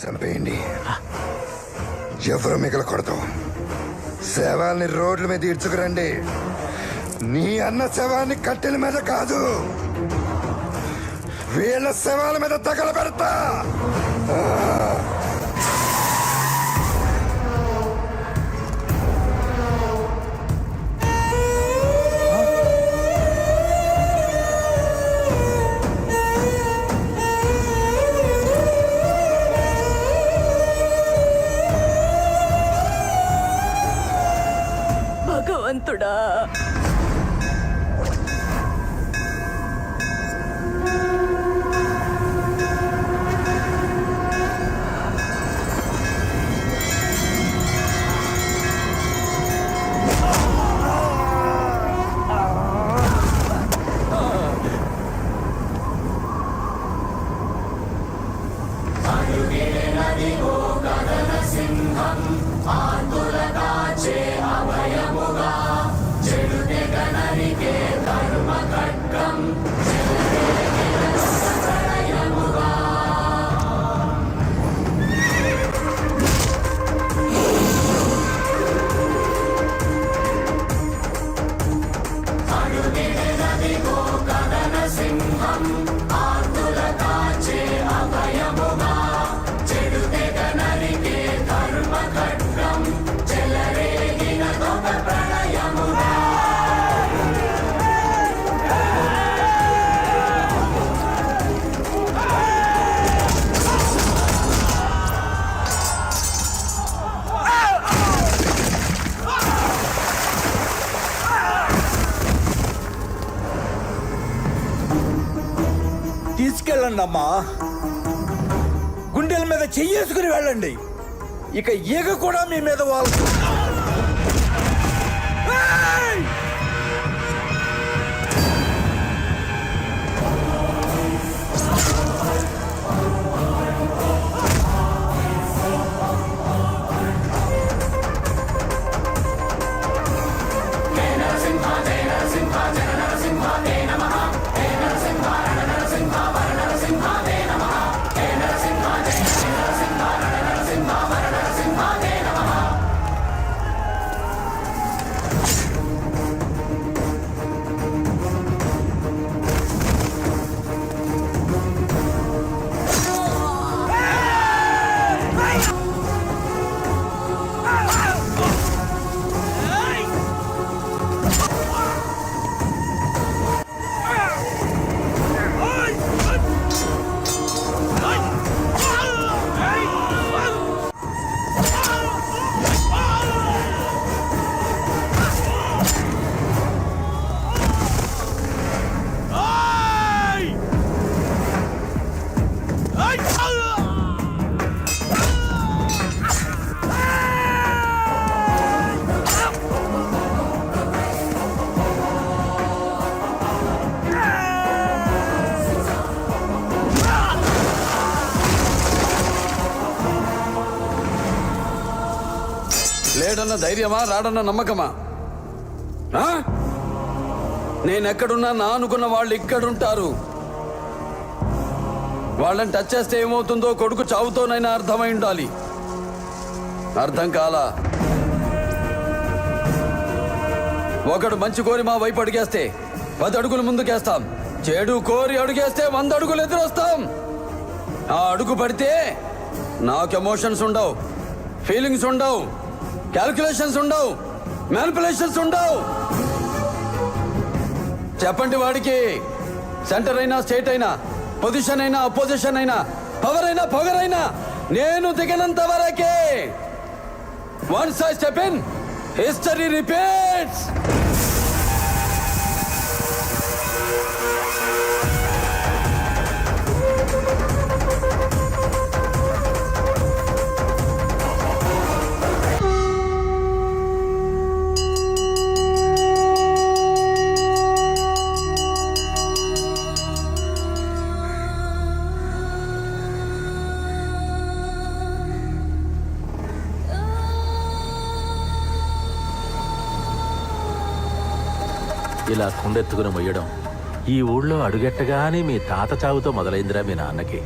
చంపేయండి. ఎవరు మిగలకూడదు. శవాల్ని రోడ్ల మీద ఈడ్చుకురండి. నీ అన్న శవాన్ని కట్టెల మీద కాదు, వీళ్ళ శవాల మీద తగలబెడతా. భగవంతుడా, తీసుకెళ్ళండి అమ్మా. గుండెల మీద చెయ్యేసుకుని వెళ్ళండి. ఇక ఈగ కూడా మీ మీద వాళ్ళు. లేడన్న ధైర్యమా, రాడన్న నమ్మకమా? నేనెక్కడున్నా నా అనుకున్న వాళ్ళు ఇక్కడుంటారు. వాళ్ళని టచ్ చేస్తే ఏమవుతుందో కొడుకు చావుతోనైనా అర్థమై ఉండాలి. అర్థం కాలా? ఒకడు మంచి కోరి మా వైపు అడిగేస్తే 10 అడుగులు ముందుకేస్తాం. చెడు కోరి అడుగేస్తే 100 అడుగులు ఎదురొస్తాం. ఆ అడుగు పడితే నాకు ఎమోషన్స్ ఉండవు, ఫీలింగ్స్ ఉండవు, క్యాల్కులేషన్స్ ఉండవు, మ్యానిపులేషన్స్ ఉండవు. చెప్పండి వాడికి. సెంటర్ అయినా, స్టేట్ అయినా, పొజిషన్ అయినా, అపోజిషన్ అయినా, పవర్ అయినా, పొగరైనా నేను దిగనంత వరకే. Once I step in, history repeats. ఇలా కుండెత్తుకుని మొయ్యడం ఈ ఊళ్ళో అడుగెట్టగానే మీ తాత చావుతో మొదలైందిరా మీ నాన్నకి.